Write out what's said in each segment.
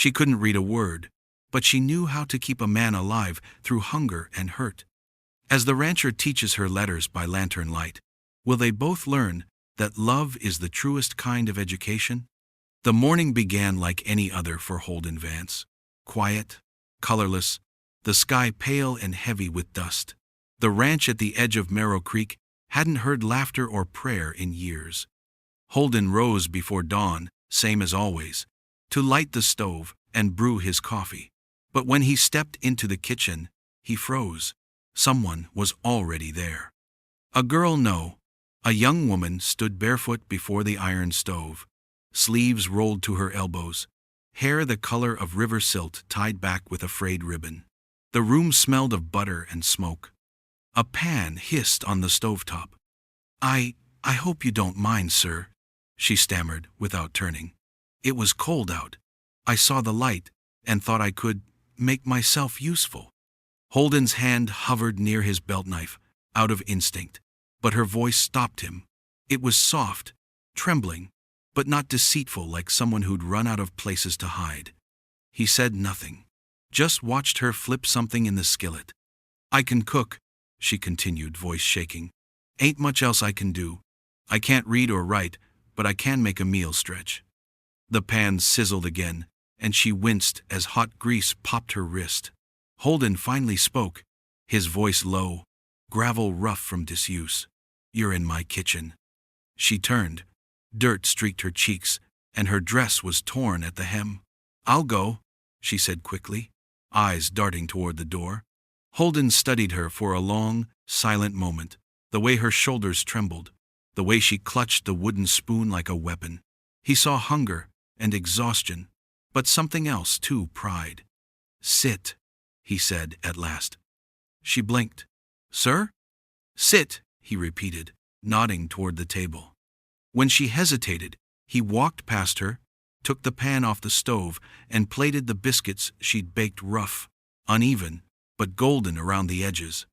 She couldn't read a word, but she knew how to keep a man alive through hunger and hurt. As the rancher teaches her letters by lantern light, will they both learn that love is the truest kind of education? The morning began like any other for Holden Vance. Quiet, colorless, the sky pale and heavy with dust. The ranch at the edge of Marrow Creek hadn't heard laughter or prayer in years. Holden rose before dawn, same as always, to light the stove and brew his coffee. But when he stepped into the kitchen, he froze. Someone was already there. A girl, no. A young woman stood barefoot before the iron stove, sleeves rolled to her elbows, hair the color of river silt tied back with a frayed ribbon. The room smelled of butter and smoke. A pan hissed on the stovetop. I hope you don't mind, sir," she stammered without turning. "It was cold out. I saw the light and thought I could make myself useful." Holden's hand hovered near his belt knife, out of instinct, but her voice stopped him. It was soft, trembling, but not deceitful like someone who'd run out of places to hide. He said nothing, just watched her flip something in the skillet. "I can cook," she continued, voice shaking. "Ain't much else I can do. I can't read or write, but I can make a meal stretch." The pan sizzled again, and she winced as hot grease popped her wrist. Holden finally spoke, his voice low, gravel rough from disuse. "You're in my kitchen." She turned. Dirt streaked her cheeks, and her dress was torn at the hem. "I'll go," she said quickly, eyes darting toward the door. Holden studied her for a long, silent moment, the way her shoulders trembled, the way she clutched the wooden spoon like a weapon. He saw hunger and exhaustion, but something else too, pride. "Sit," he said at last. She blinked. "Sir?" "Sit," he repeated, nodding toward the table. When she hesitated, he walked past her, took the pan off the stove, and plated the biscuits she'd baked rough, uneven, but golden around the edges.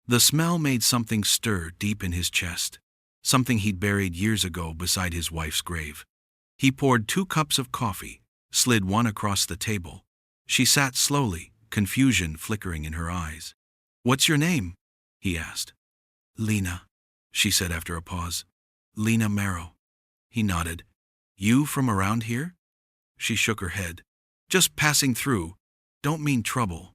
The smell made something stir deep in his chest, something he'd buried years ago beside his wife's grave. He poured 2 cups of coffee, slid one across the table. She sat slowly, confusion flickering in her eyes. "What's your name?" he asked. "Lena," she said after a pause. "Lena Marrow." He nodded. "You from around here?" She shook her head. "Just passing through. Don't mean trouble."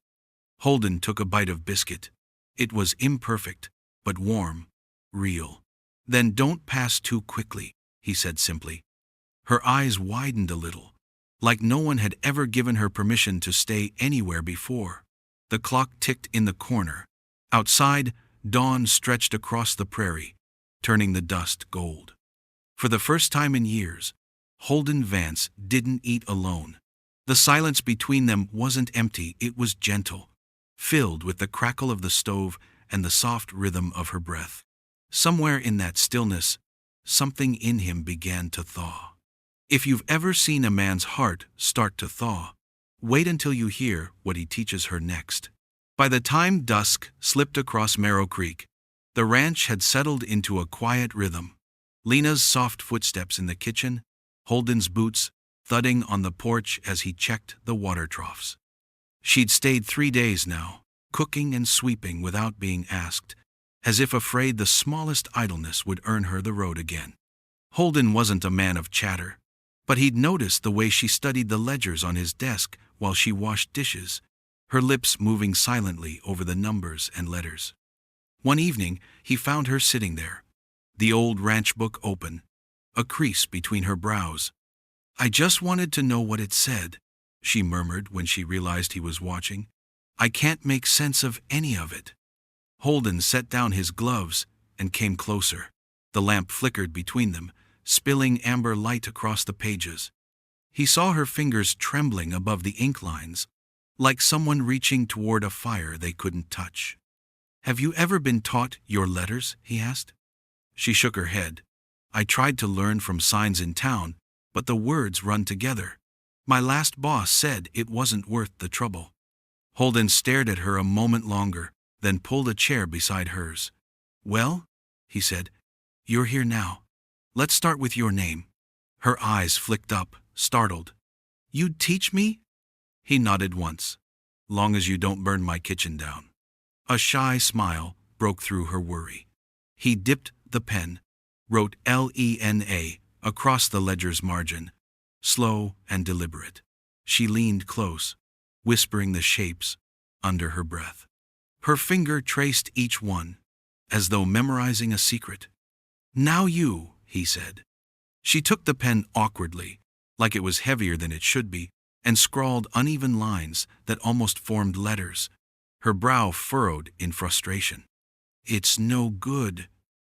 Holden took a bite of biscuit. It was imperfect, but warm, real. "Then don't pass too quickly," he said simply. Her eyes widened a little, like no one had ever given her permission to stay anywhere before. The clock ticked in the corner. Outside, dawn stretched across the prairie, turning the dust gold. For the first time in years, Holden Vance didn't eat alone. The silence between them wasn't empty, it was gentle, filled with the crackle of the stove and the soft rhythm of her breath. Somewhere in that stillness, something in him began to thaw. If you've ever seen a man's heart start to thaw, wait until you hear what he teaches her next. By the time dusk slipped across Marrow Creek, the ranch had settled into a quiet rhythm. Lena's soft footsteps in the kitchen, Holden's boots thudding on the porch as he checked the water troughs. She'd stayed 3 days now, cooking and sweeping without being asked, as if afraid the smallest idleness would earn her the road again. Holden wasn't a man of chatter, but he'd noticed the way she studied the ledgers on his desk while she washed dishes, her lips moving silently over the numbers and letters. One evening, he found her sitting there, the old ranch book open, a crease between her brows. "I just wanted to know what it said," she murmured when she realized he was watching. "I can't make sense of any of it." Holden set down his gloves and came closer. The lamp flickered between them, spilling amber light across the pages. He saw her fingers trembling above the ink lines, like someone reaching toward a fire they couldn't touch. "Have you ever been taught your letters?" he asked. She shook her head. "I tried to learn from signs in town, but the words run together. My last boss said it wasn't worth the trouble." Holden stared at her a moment longer, then pulled a chair beside hers. "Well," he said, "you're here now. Let's start with your name." Her eyes flicked up, startled. "You'd teach me?" He nodded once. Long as you don't burn my kitchen down. A shy smile broke through her worry. He dipped the pen, wrote Lena across the ledger's margin, slow and deliberate. She leaned close, whispering the shapes under her breath. Her finger traced each one, as though memorizing a secret. Now you, he said. She took the pen awkwardly, like it was heavier than it should be, and scrawled uneven lines that almost formed letters. Her brow furrowed in frustration. It's no good,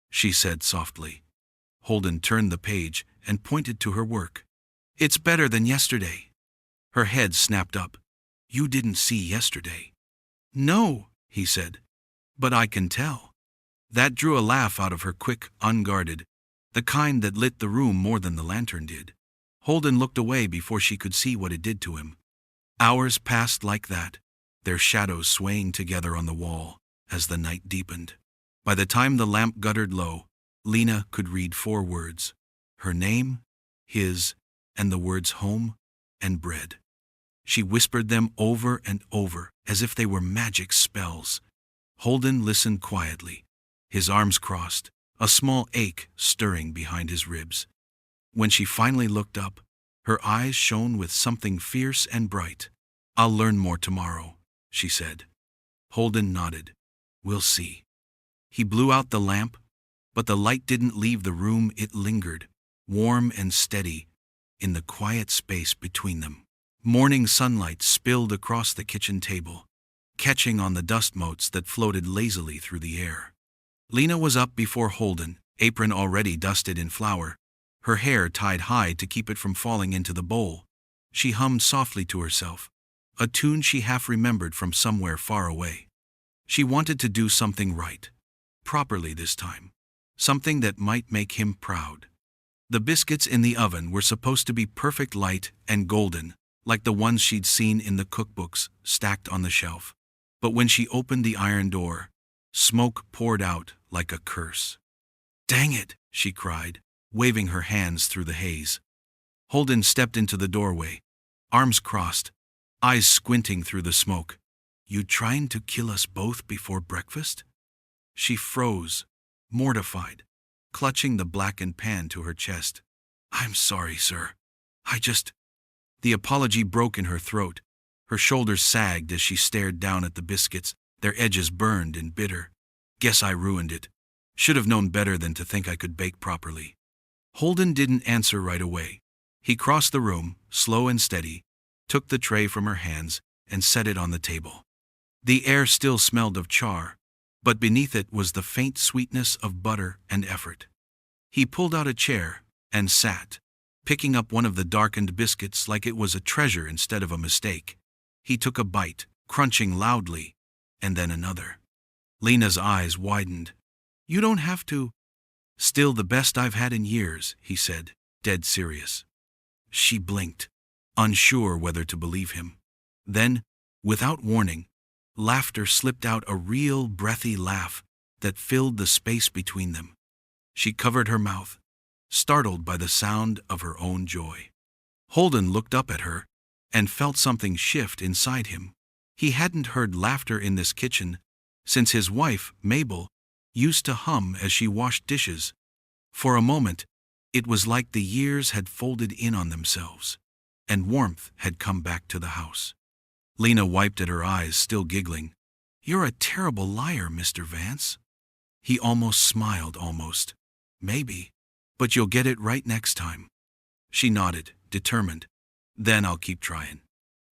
she said softly. Holden turned the page and pointed to her work. It's better than yesterday. Her head snapped up. You didn't see yesterday. No, he said. But I can tell. That drew a laugh out of her, quick, unguarded, the kind that lit the room more than the lantern did. Holden looked away before she could see what it did to him. Hours passed like that, their shadows swaying together on the wall as the night deepened. By the time the lamp guttered low, Lena could read 4 words. Her name, his, and the words home and bread. She whispered them over and over as if they were magic spells. Holden listened quietly, his arms crossed, a small ache stirring behind his ribs. When she finally looked up, her eyes shone with something fierce and bright. I'll learn more tomorrow, she said. Holden nodded. We'll see. He blew out the lamp, but the light didn't leave the room. It lingered, warm and steady, in the quiet space between them. Morning sunlight spilled across the kitchen table, catching on the dust motes that floated lazily through the air. Lena was up before Holden, apron already dusted in flour, her hair tied high to keep it from falling into the bowl. She hummed softly to herself, a tune she half remembered from somewhere far away. She wanted to do something right, properly this time, something that might make him proud. The biscuits in the oven were supposed to be perfect, light and golden, like the ones she'd seen in the cookbooks stacked on the shelf. But when she opened the iron door, smoke poured out like a curse. Dang it, she cried, waving her hands through the haze. Holden stepped into the doorway, arms crossed, eyes squinting through the smoke. You trying to kill us both before breakfast? She froze, mortified, clutching the blackened pan to her chest. I'm sorry, sir. The apology broke in her throat. Her shoulders sagged as she stared down at the biscuits, their edges burned and bitter. Guess I ruined it. Should have known better than to think I could bake properly. Holden didn't answer right away. He crossed the room, slow and steady, took the tray from her hands, and set it on the table. The air still smelled of char, but beneath it was the faint sweetness of butter and effort. He pulled out a chair and sat, picking up one of the darkened biscuits like it was a treasure instead of a mistake. He took a bite, crunching loudly, and then another. Lena's eyes widened. You don't have to. Still the best I've had in years, he said, dead serious. She blinked, unsure whether to believe him. Then, without warning, laughter slipped out, a real breathy laugh that filled the space between them. She covered her mouth, startled by the sound of her own joy. Holden looked up at her and felt something shift inside him. He hadn't heard laughter in this kitchen since his wife, Mabel, used to hum as she washed dishes. For a moment, it was like the years had folded in on themselves, and warmth had come back to the house. Lena wiped at her eyes, still giggling. You're a terrible liar, Mr. Vance. He almost smiled, almost. Maybe, but you'll get it right next time. She nodded, determined. Then I'll keep trying.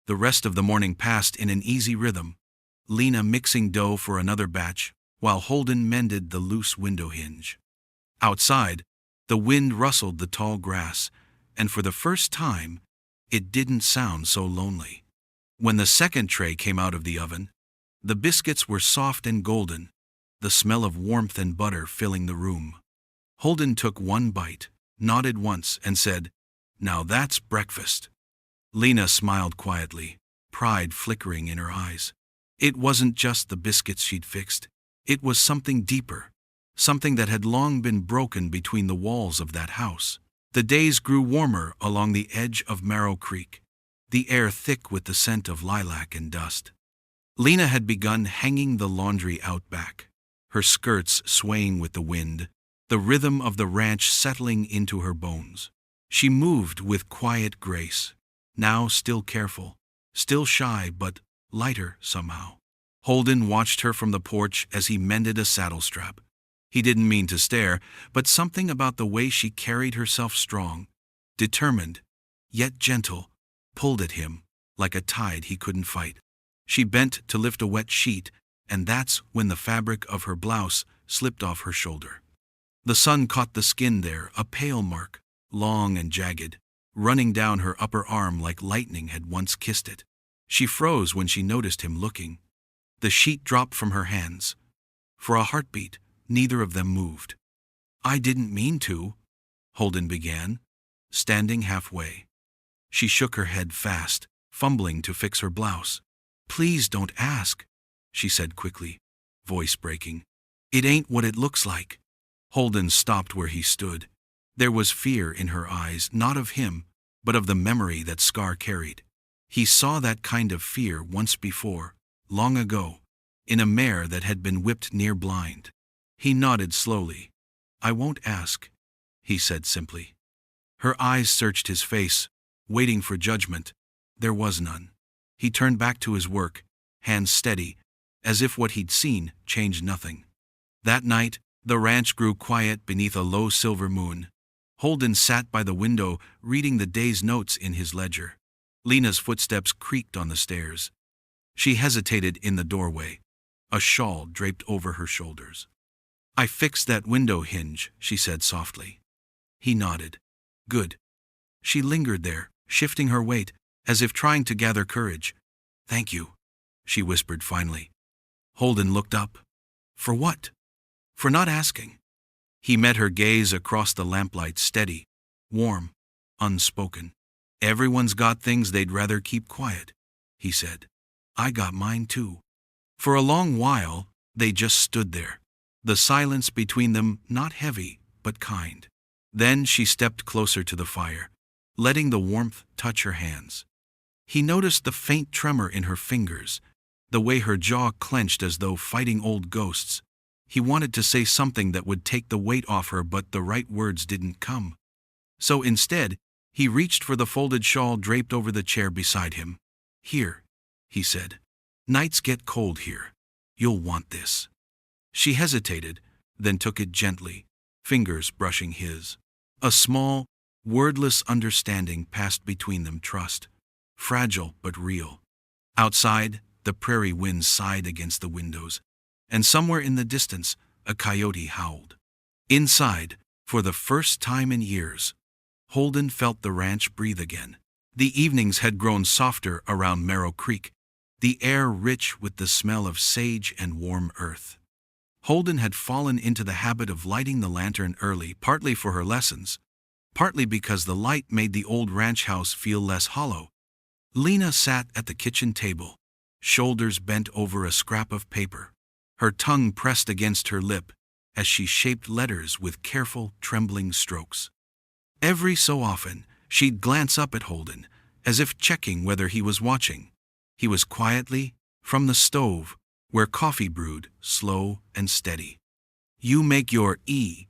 The rest of the morning passed in an easy rhythm, Lena mixing dough for another batch, while Holden mended the loose window hinge. Outside, the wind rustled the tall grass, and for the first time, it didn't sound so lonely. When the second tray came out of the oven, the biscuits were soft and golden, the smell of warmth and butter filling the room. Holden took one bite, nodded once, and said, Now that's breakfast. Lena smiled quietly, pride flickering in her eyes. It wasn't just the biscuits she'd fixed. It was something deeper, something that had long been broken between the walls of that house. The days grew warmer along the edge of Marrow Creek. the air thick with the scent of lilac and dust. Lena had begun hanging the laundry out back, her skirts swaying with the wind, the rhythm of the ranch settling into her bones. She moved with quiet grace, now still careful, still shy but lighter somehow. Holden watched her from the porch as he mended a saddle strap. He didn't mean to stare, but something about the way she carried herself strong, determined, yet gentle, pulled at him like a tide he couldn't fight. She bent to lift a wet sheet, and that's when the fabric of her blouse slipped off her shoulder. The sun caught the skin there, a pale mark, long and jagged, running down her upper arm like lightning had once kissed it. She froze when she noticed him looking. The sheet dropped from her hands. For a heartbeat, neither of them moved. "I didn't mean to," Holden began, standing halfway. She shook her head fast, fumbling to fix her blouse. "Please don't ask," she said quickly, voice breaking. "It ain't what it looks like." Holden stopped where he stood. There was fear in her eyes, not of him, but of the memory that Scar carried. He saw that kind of fear once before, long ago, in a mare that had been whipped near blind. He nodded slowly. "I won't ask," he said simply. Her eyes searched his face, waiting for judgment. There was none. He turned back to his work, hands steady, as if what he'd seen changed nothing. That night, the ranch grew quiet beneath a low silver moon. Holden sat by the window, reading the day's notes in his ledger. Lena's footsteps creaked on the stairs. She hesitated in the doorway, a shawl draped over her shoulders. "I fixed that window hinge," she said softly. He nodded. "Good." She lingered there, shifting her weight, as if trying to gather courage. "Thank you," she whispered finally. Holden looked up. "For what?" "For not asking." He met her gaze across the lamplight, steady, warm, unspoken. "Everyone's got things they'd rather keep quiet," he said. "I got mine too." For a long while, they just stood there, the silence between them not heavy, but kind. Then she stepped closer to the fire, letting the warmth touch her hands. He noticed the faint tremor in her fingers, the way her jaw clenched as though fighting old ghosts. He wanted to say something that would take the weight off her, but the right words didn't come. So instead, he reached for the folded shawl draped over the chair beside him. "Here," he said. "Nights get cold here. You'll want this." She hesitated, then took it gently, fingers brushing his. A small, wordless understanding passed between them, trust. Fragile but real. Outside, the prairie wind sighed against the windows, and somewhere in the distance, a coyote howled. Inside, for the first time in years, Holden felt the ranch breathe again. The evenings had grown softer around Marrow Creek, the air rich with the smell of sage and warm earth. Holden had fallen into the habit of lighting the lantern early, partly for her lessons, partly because the light made the old ranch house feel less hollow. Lena sat at the kitchen table, shoulders bent over a scrap of paper, her tongue pressed against her lip as she shaped letters with careful, trembling strokes. Every so often, she'd glance up at Holden, as if checking whether he was watching. He was quietly, from the stove, where coffee brewed, slow and steady. "You make your E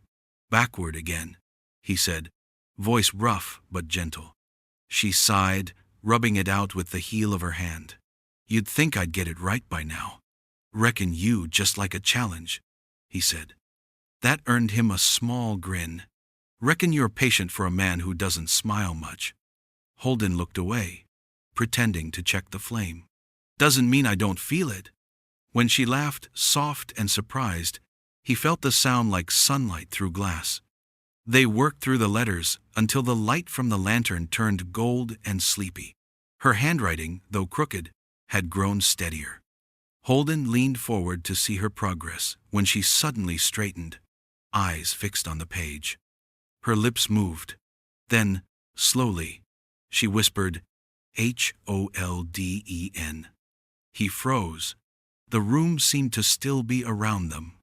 backward again," he said, voice rough but gentle. She sighed, rubbing it out with the heel of her hand. "You'd think I'd get it right by now." "Reckon you just like a challenge," he said. That earned him a small grin. "Reckon you're patient for a man who doesn't smile much." Holden looked away, pretending to check the flame. "Doesn't mean I don't feel it." When she laughed, soft and surprised, he felt the sound like sunlight through glass. They worked through the letters until the light from the lantern turned gold and sleepy. Her handwriting, though crooked, had grown steadier. Holden leaned forward to see her progress when she suddenly straightened, eyes fixed on the page. Her lips moved. Then, slowly, she whispered, "Holden." He froze. The room seemed to still be around them.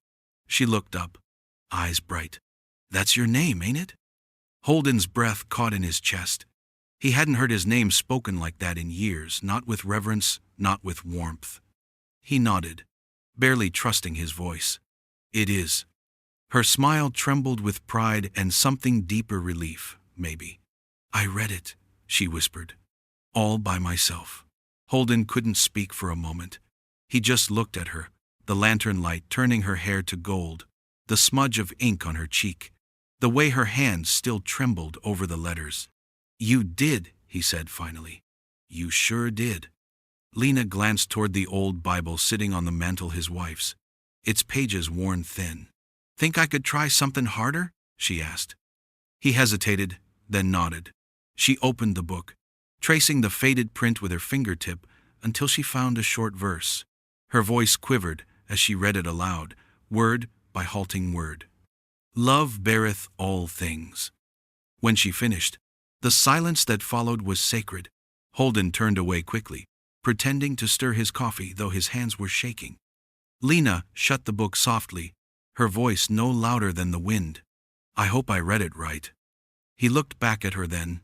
She looked up, eyes bright. "That's your name, ain't it?" Holden's breath caught in his chest. He hadn't heard his name spoken like that in years, not with reverence, not with warmth. He nodded, barely trusting his voice. It is. Her smile trembled with pride and something deeper relief, maybe. I read it, she whispered. All by myself. Holden couldn't speak for a moment. He just looked at her, the lantern light turning her hair to gold, the smudge of ink on her cheek, the way her hands still trembled over the letters. You did, he said finally. You sure did. Lena glanced toward the old Bible sitting on the mantel, his wife's, its pages worn thin. Think I could try something harder? She asked. He hesitated, then nodded. She opened the book, tracing the faded print with her fingertip until she found a short verse. Her voice quivered as she read it aloud, word by halting word. Love beareth all things. When she finished, the silence that followed was sacred. Holden turned away quickly, pretending to stir his coffee, though his hands were shaking. Lena shut the book softly, her voice no louder than the wind. I hope I read it right. He looked back at her then,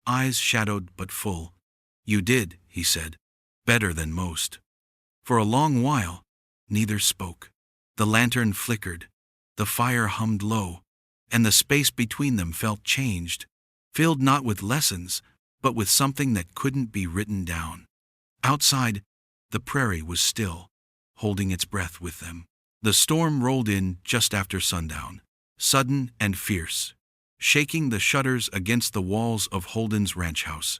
eyes shadowed but full. You did, he said, better than most. For a long while, neither spoke. The lantern flickered, the fire hummed low, and the space between them felt changed, filled not with lessons, but with something that couldn't be written down. Outside, the prairie was still, holding its breath with them. The storm rolled in just after sundown, sudden and fierce, shaking the shutters against the walls of Holden's ranch house.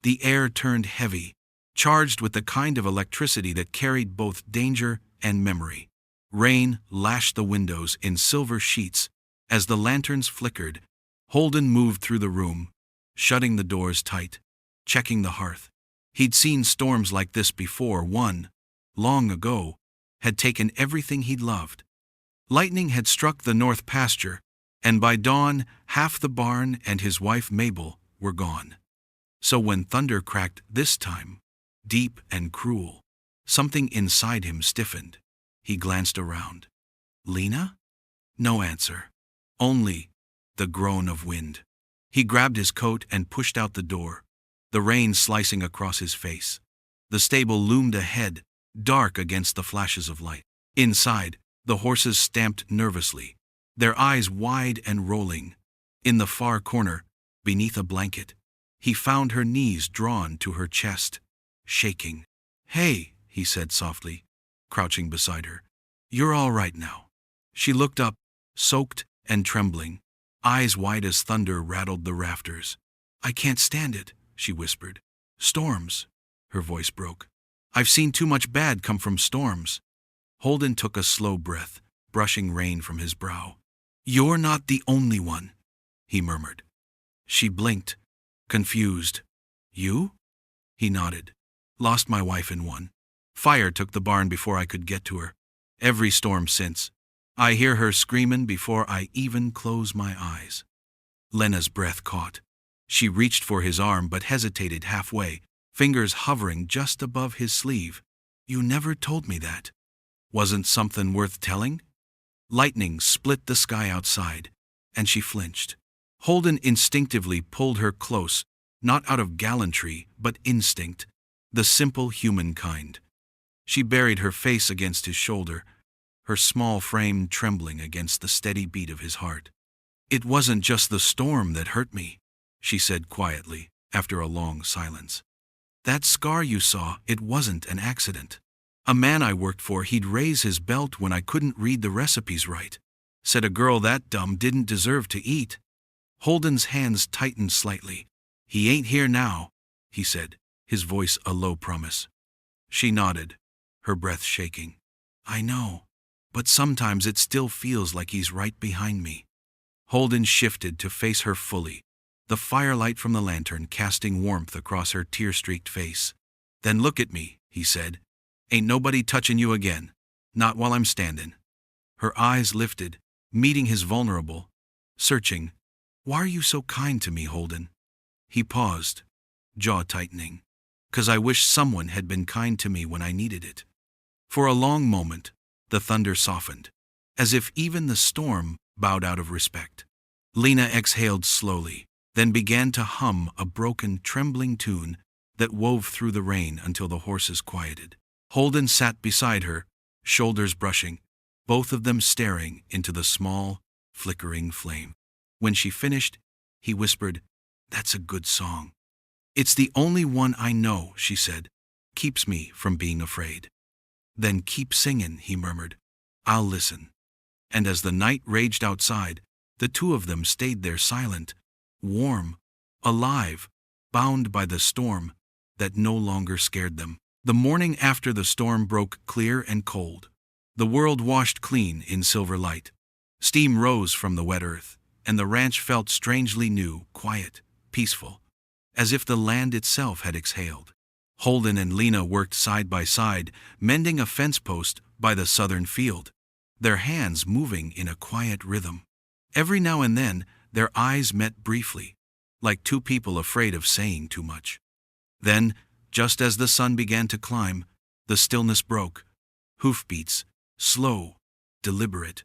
The air turned heavy, charged with the kind of electricity that carried both danger and memory. Rain lashed the windows in silver sheets as the lanterns flickered. Holden moved through the room, shutting the doors tight, checking the hearth. He'd seen storms like this before. One, long ago, had taken everything he'd loved. Lightning had struck the north pasture, and by dawn, half the barn and his wife Mabel were gone. So when thunder cracked this time, deep and cruel, something inside him stiffened. He glanced around. Lena? No answer. Only the groan of wind. He grabbed his coat and pushed out the door, the rain slicing across his face. The stable loomed ahead, dark against the flashes of light. Inside, the horses stamped nervously, their eyes wide and rolling. In the far corner, beneath a blanket, he found her knees drawn to her chest, shaking. Hey, he said softly, crouching beside her. You're all right now. She looked up, soaked and trembling, eyes wide as thunder rattled the rafters. I can't stand it, she whispered. Storms. Her voice broke. I've seen too much bad come from storms. Holden took a slow breath, brushing rain from his brow. You're not the only one, he murmured. She blinked, confused. You? He nodded. Lost my wife in one. Fire took the barn before I could get to her. Every storm since. I hear her screamin' before I even close my eyes. Lena's breath caught. She reached for his arm but hesitated halfway, fingers hovering just above his sleeve. You never told me that. Wasn't something worth telling? Lightning split the sky outside, and she flinched. Holden instinctively pulled her close, not out of gallantry, but instinct, the simple human kind. She buried her face against his shoulder, her small frame trembling against the steady beat of his heart. It wasn't just the storm that hurt me, she said quietly, after a long silence. That scar you saw, it wasn't an accident. A man I worked for, he'd raise his belt when I couldn't read the recipes right. Said a girl that dumb didn't deserve to eat. Holden's hands tightened slightly. He ain't here now, he said, his voice a low promise. She nodded, her breath shaking. I know, but sometimes it still feels like he's right behind me. Holden shifted to face her fully, the firelight from the lantern casting warmth across her tear-streaked face. Then look at me, he said. Ain't nobody touching you again. Not while I'm standing. Her eyes lifted, meeting his vulnerable, searching. Why are you so kind to me, Holden? He paused, jaw tightening. 'Cause I wish someone had been kind to me when I needed it. For a long moment, the thunder softened, as if even the storm bowed out of respect. Lena exhaled slowly, then began to hum a broken, trembling tune that wove through the rain until the horses quieted. Holden sat beside her, shoulders brushing, both of them staring into the small, flickering flame. When she finished, he whispered, "That's a good song." "It's the only one I know," she said. "Keeps me from being afraid." "Then keep singing," he murmured. "I'll listen." And as the night raged outside, the two of them stayed there silent, warm, alive, bound by the storm that no longer scared them. The morning after the storm broke clear and cold. The world washed clean in silver light. Steam rose from the wet earth, and the ranch felt strangely new, quiet, peaceful, as if the land itself had exhaled. Holden and Lena worked side by side, mending a fence post by the southern field, their hands moving in a quiet rhythm. Every now and then, their eyes met briefly, like two people afraid of saying too much. Then, just as the sun began to climb, the stillness broke. Hoofbeats, slow, deliberate.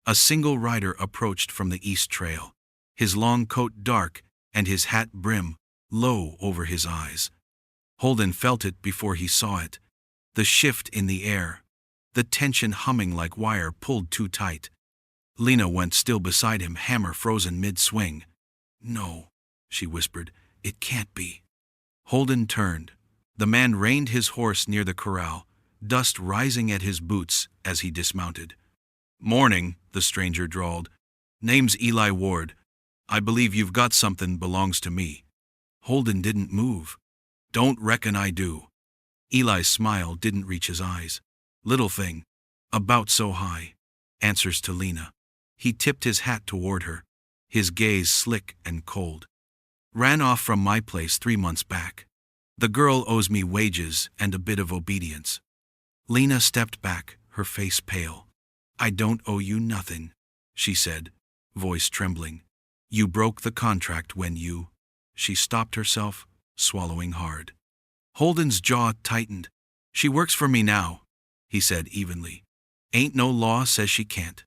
A single rider approached from the east trail, his long coat dark and his hat brim low over his eyes. Holden felt it before he saw it, the shift in the air, the tension humming like wire pulled too tight. Lena went still beside him, hammer frozen mid-swing. "No," she whispered, "it can't be." Holden turned. The man reined his horse near the corral, dust rising at his boots as he dismounted. "Morning," the stranger drawled. "Name's Eli Ward. I believe you've got something belongs to me." Holden didn't move. "Don't reckon I do." Eli's smile didn't reach his eyes. "Little thing. About so high. Answers to Lena." He tipped his hat toward her, his gaze slick and cold. "Ran off from my place 3 months back. The girl owes me wages and a bit of obedience." Lena stepped back, her face pale. "I don't owe you nothing," she said, voice trembling. "You broke the contract when you—" She stopped herself, swallowing hard. Holden's jaw tightened. "She works for me now," he said evenly. "Ain't no law says she can't."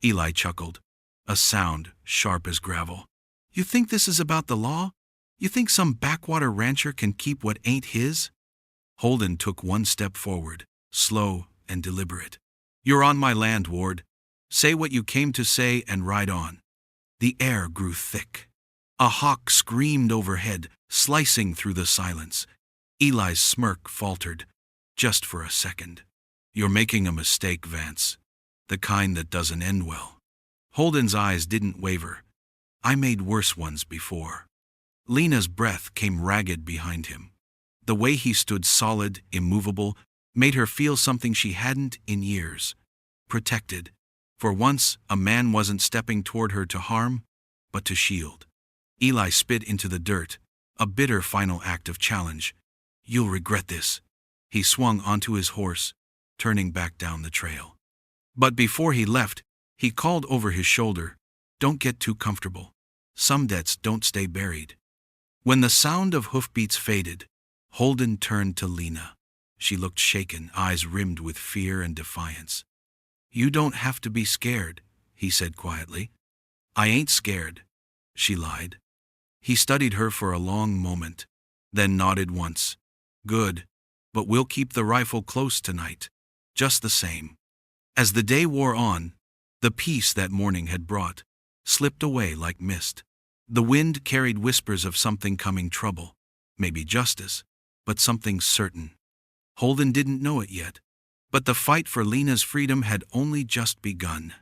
Eli chuckled, a sound sharp as gravel. "You think this is about the law? You think some backwater rancher can keep what ain't his?" Holden took one step forward, slow and deliberate. "You're on my land, Ward. Say what you came to say and ride on." The air grew thick. A hawk screamed overhead, slicing through the silence. Eli's smirk faltered, just for a second. "You're making a mistake, Vance. The kind that doesn't end well." Holden's eyes didn't waver. "I made worse ones before." Lena's breath came ragged behind him. The way he stood solid, immovable, made her feel something she hadn't in years. Protected. For once, a man wasn't stepping toward her to harm, but to shield. Eli spit into the dirt, a bitter final act of challenge. "You'll regret this." He swung onto his horse, turning back down the trail. But before he left, he called over his shoulder, "Don't get too comfortable. Some debts don't stay buried." When the sound of hoofbeats faded, Holden turned to Lena. She looked shaken, eyes rimmed with fear and defiance. "You don't have to be scared," he said quietly. "I ain't scared," she lied. He studied her for a long moment, then nodded once. "Good, but we'll keep the rifle close tonight, just the same." As the day wore on, the peace that morning had brought slipped away like mist. The wind carried whispers of something coming, trouble, maybe justice, but something certain. Holden didn't know it yet, but the fight for Lena's freedom had only just begun.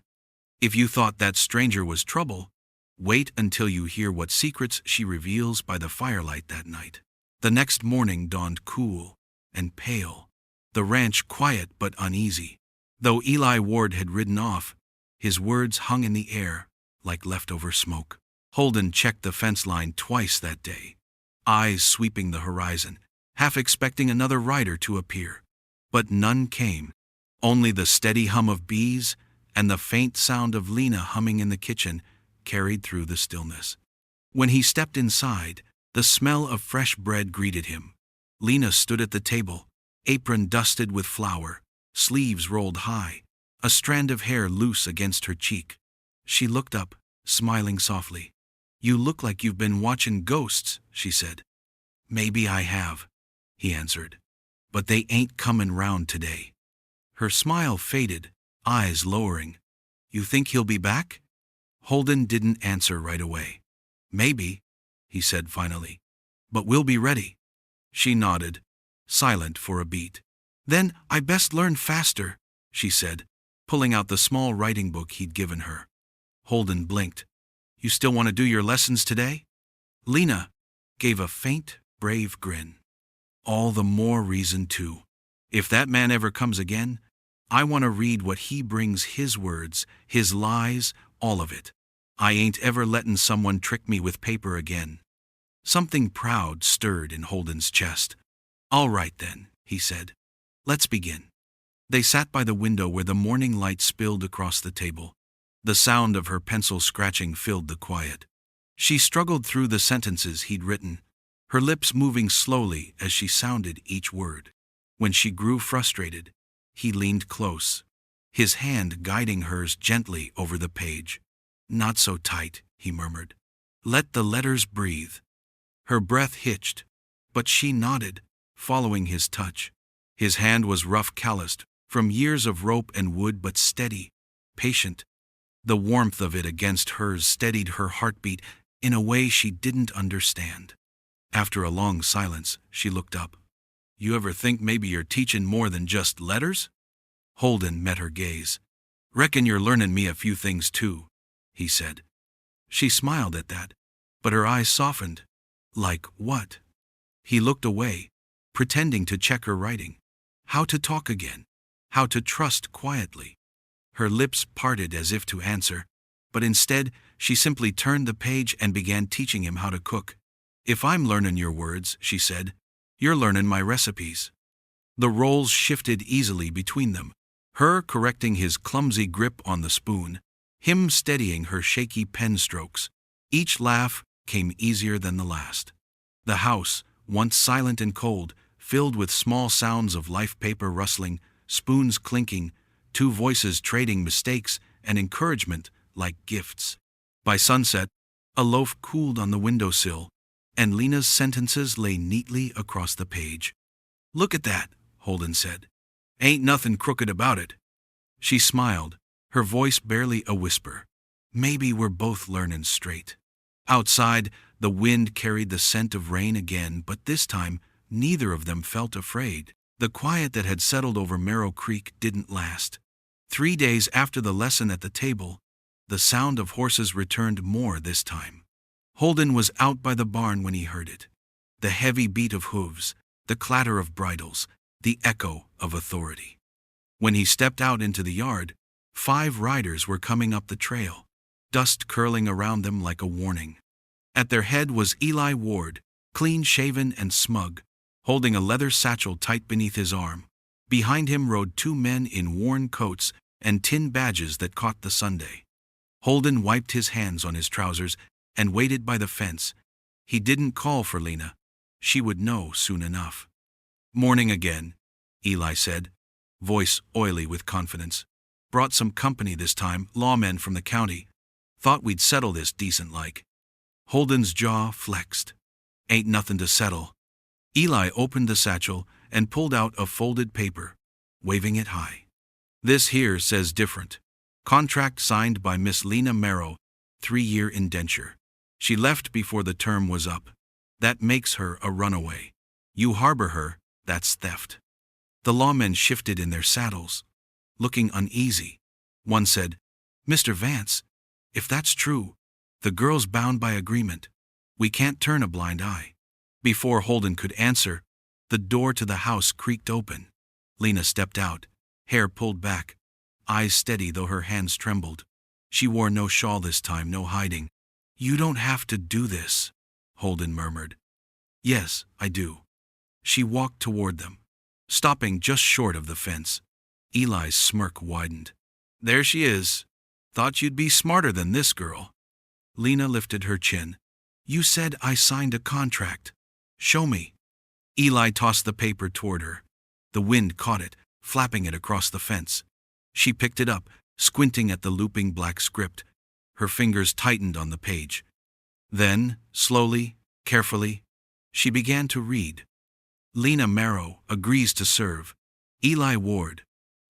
If you thought that stranger was trouble, wait until you hear what secrets she reveals by the firelight that night. The next morning dawned cool and pale, the ranch quiet but uneasy. Though Eli Ward had ridden off, his words hung in the air like leftover smoke. Holden checked the fence line twice that day, eyes sweeping the horizon, half expecting another rider to appear. But none came, only the steady hum of bees and the faint sound of Lena humming in the kitchen carried through the stillness. When he stepped inside, the smell of fresh bread greeted him. Lena stood at the table, apron dusted with flour, sleeves rolled high, a strand of hair loose against her cheek. She looked up, smiling softly. You look like you've been watching ghosts, she said. Maybe I have, he answered. But they ain't comin' round today. Her smile faded, eyes lowering. You think he'll be back? Holden didn't answer right away. Maybe, he said finally. But we'll be ready. She nodded, silent for a beat. Then I best learn faster, she said, pulling out the small writing book he'd given her. Holden blinked. You still want to do your lessons today? Lena gave a faint, brave grin. All the more reason to. If that man ever comes again, I want to read what he brings, his words, his lies, all of it. I ain't ever lettin' someone trick me with paper again. Something proud stirred in Holden's chest. All right then, he said. Let's begin. They sat by the window where the morning light spilled across the table. The sound of her pencil scratching filled the quiet. She struggled through the sentences he'd written, her lips moving slowly as she sounded each word. When she grew frustrated, he leaned close, his hand guiding hers gently over the page. Not so tight, he murmured. Let the letters breathe. Her breath hitched, but she nodded, following his touch. His hand was rough, calloused, from years of rope and wood, but steady, patient. The warmth of it against hers steadied her heartbeat in a way she didn't understand. After a long silence, she looked up. You ever think maybe you're teaching more than just letters? Holden met her gaze. Reckon you're learning me a few things too, he said. She smiled at that, but her eyes softened. Like what? He looked away, pretending to check her writing. How to talk again. How to trust quietly. Her lips parted as if to answer, but instead she simply turned the page and began teaching him how to cook. If I'm learnin' your words, she said, you're learnin' my recipes. The roles shifted easily between them, her correcting his clumsy grip on the spoon, him steadying her shaky pen strokes. Each laugh came easier than the last. The house, once silent and cold, filled with small sounds of life, paper rustling, spoons clinking, two voices trading mistakes and encouragement like gifts. By sunset, a loaf cooled on the windowsill, and Lena's sentences lay neatly across the page. Look at that, Holden said. Ain't nothing crooked about it. She smiled, her voice barely a whisper. Maybe we're both learnin' straight. Outside, the wind carried the scent of rain again, but this time, neither of them felt afraid. The quiet that had settled over Marrow Creek didn't last. 3 days after the lesson at the table, the sound of horses returned more this time. Holden was out by the barn when he heard it. The heavy beat of hooves, the clatter of bridles, the echo of authority. When he stepped out into the yard, 5 riders were coming up the trail, dust curling around them like a warning. At their head was Eli Ward, clean-shaven and smug, holding a leather satchel tight beneath his arm. Behind him rode 2 men in worn coats and tin badges that caught the Sunday. Holden wiped his hands on his trousers and waited by the fence. He didn't call for Lena. She would know soon enough. Morning again, Eli said, voice oily with confidence. Brought some company this time, lawmen from the county. Thought we'd settle this decent like. Holden's jaw flexed. Ain't nothing to settle. Eli opened the satchel and pulled out a folded paper, waving it high. This here says different. Contract signed by Miss Lena Marrow, 3-year indenture. She left before the term was up. That makes her a runaway. You harbor her, that's theft. The lawmen shifted in their saddles, looking uneasy. One said, Mr. Vance, if that's true, the girl's bound by agreement. We can't turn a blind eye. Before Holden could answer, the door to the house creaked open. Lena stepped out, hair pulled back, eyes steady though her hands trembled. She wore no shawl this time, no hiding. You don't have to do this, Holden murmured. Yes, I do. She walked toward them, stopping just short of the fence. Eli's smirk widened. There she is. Thought you'd be smarter than this girl. Lena lifted her chin. You said I signed a contract. Show me. Eli tossed the paper toward her. The wind caught it, flapping it across the fence. She picked it up, squinting at the looping black script. Her fingers tightened on the page. Then, slowly, carefully, she began to read. Lena Marrow agrees to serve. Eli Ward.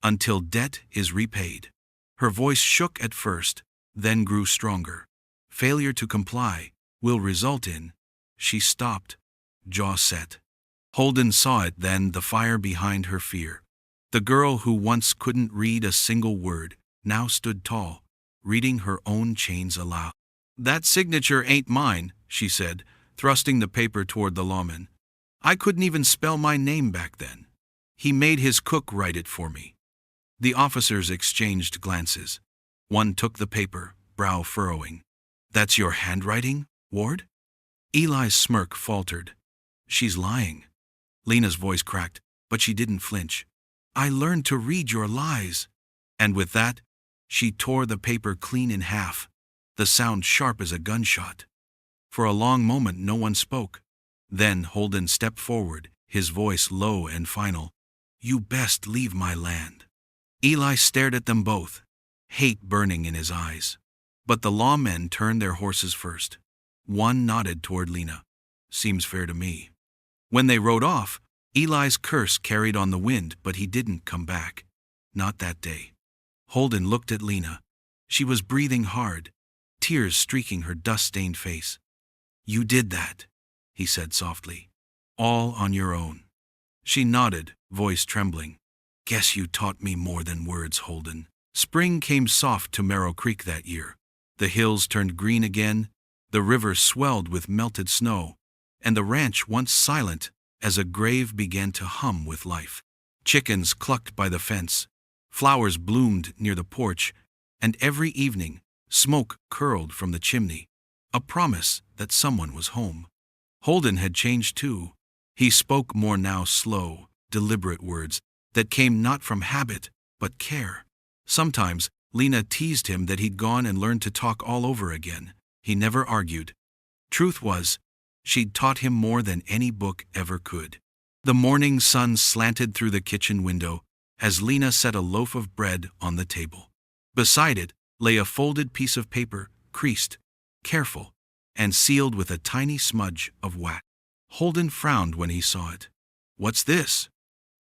Until debt is repaid. Her voice shook at first, then grew stronger. Failure to comply will result in. She stopped, jaw set. Holden saw it then, the fire behind her fear. The girl who once couldn't read a single word now stood tall, reading her own chains aloud. That signature ain't mine, she said, thrusting the paper toward the lawman. I couldn't even spell my name back then. He made his cook write it for me. The officers exchanged glances. One took the paper, brow furrowing. That's your handwriting, Ward? Eli's smirk faltered. She's lying. Lena's voice cracked, but she didn't flinch. I learned to read your lies. And with that, she tore the paper clean in half, the sound sharp as a gunshot. For a long moment no one spoke. Then Holden stepped forward, his voice low and final. You best leave my land. Eli stared at them both, hate burning in his eyes. But the lawmen turned their horses first. One nodded toward Lena. Seems fair to me. When they rode off, Eli's curse carried on the wind, but he didn't come back. Not that day. Holden looked at Lena. She was breathing hard, tears streaking her dust-stained face. You did that, he said softly. All on your own. She nodded, voice trembling. Guess you taught me more than words, Holden. Spring came soft to Marrow Creek that year. The hills turned green again, the river swelled with melted snow, and the ranch, once silent as a grave, began to hum with life. Chickens clucked by the fence, flowers bloomed near the porch, and every evening, smoke curled from the chimney, a promise that someone was home. Holden had changed too. He spoke more now, slow, deliberate words that came not from habit, but care. Sometimes, Lena teased him that he'd gone and learned to talk all over again. He never argued. Truth was, she'd taught him more than any book ever could. The morning sun slanted through the kitchen window as Lena set a loaf of bread on the table. Beside it lay a folded piece of paper, creased, careful, and sealed with a tiny smudge of wax. Holden frowned when he saw it. What's this?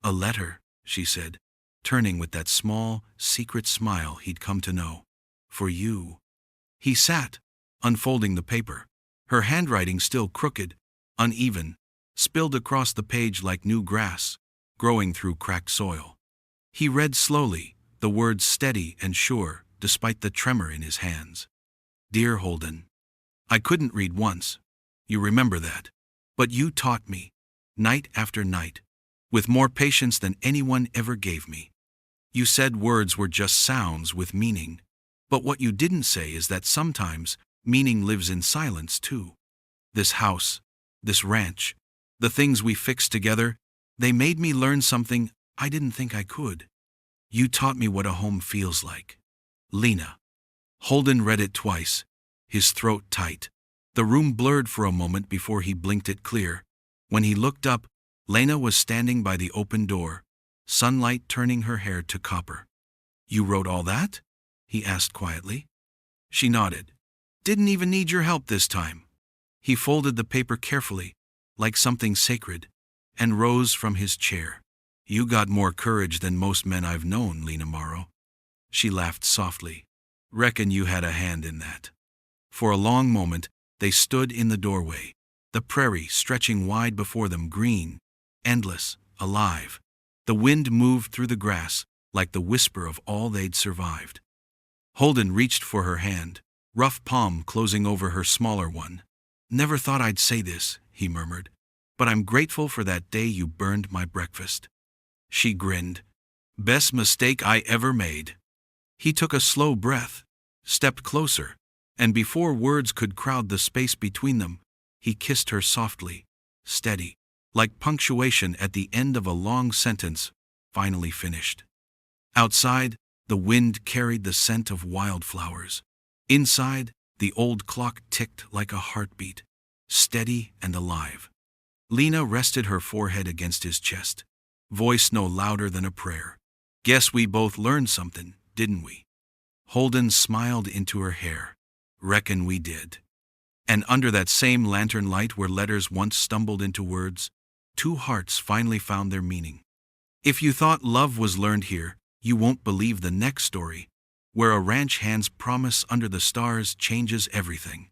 A letter, she said, turning with that small, secret smile he'd come to know. For you. He sat, unfolding the paper. Her handwriting still crooked, uneven, spilled across the page like new grass, growing through cracked soil. He read slowly, the words steady and sure, despite the tremor in his hands. Dear Holden, I couldn't read once. You remember that. But you taught me, night after night, with more patience than anyone ever gave me. You said words were just sounds with meaning. But what you didn't say is that sometimes meaning lives in silence too. This house, this ranch, the things we fixed together, they made me learn something I didn't think I could. You taught me what a home feels like. Lena. Holden read it twice, his throat tight. The room blurred for a moment before he blinked it clear. When he looked up, Lena was standing by the open door, sunlight turning her hair to copper. You wrote all that? He asked quietly. She nodded. Didn't even need your help this time. He folded the paper carefully, like something sacred, and rose from his chair. You got more courage than most men I've known, Lena Marrow. She laughed softly. Reckon you had a hand in that. For a long moment, they stood in the doorway, the prairie stretching wide before them, green, endless, alive. The wind moved through the grass like the whisper of all they'd survived. Holden reached for her hand, rough palm closing over her smaller one. Never thought I'd say this, he murmured, but I'm grateful for that day you burned my breakfast. She grinned. Best mistake I ever made. He took a slow breath, stepped closer, and before words could crowd the space between them, he kissed her softly, steady, like punctuation at the end of a long sentence, finally finished. Outside, the wind carried the scent of wildflowers. Inside, the old clock ticked like a heartbeat, steady and alive. Lena rested her forehead against his chest, voice no louder than a prayer. Guess we both learned something, didn't we? Holden smiled into her hair. Reckon we did. And under that same lantern light where letters once stumbled into words, two hearts finally found their meaning. If you thought love was learned here, you won't believe the next story, where a ranch hand's promise under the stars changes everything.